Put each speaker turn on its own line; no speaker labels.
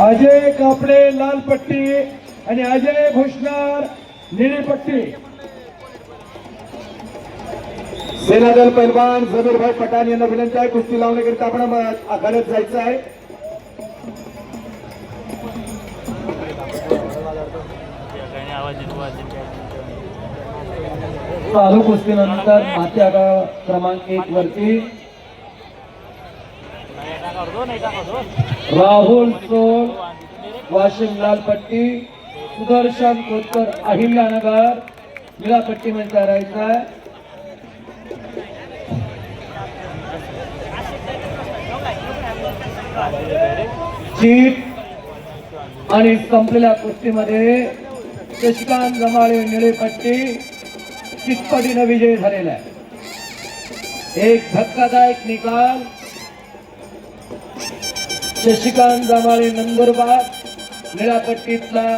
अजय कापडे लाल पट्टी आणि अजय भुसनार निळी पट्टी.
सेनादल पैलवान जमीरभाई पठाण यांना विनंती आहे, कुस्ती लावण्याकरिता आपण आखाड्यात जायचं आहे.
चालू कुस्तीनंतर माती आघाड क्रमांक 1 वरती राहुल सोल वाशिम लाल पट्टी, सुदर्शन कोतकर अहिल्यानगर निळा पट्टी मध्ये करायचा आहे. चीट आणि संपलेल्या कुस्तीमध्ये शशिकांत जमाळे निळे पट्टी चितपटीने विजय झालेला आहे. एक धक्कादायक निकाल. शशिकांत जमाळे नंदुरबार निळ्या पट्टीतला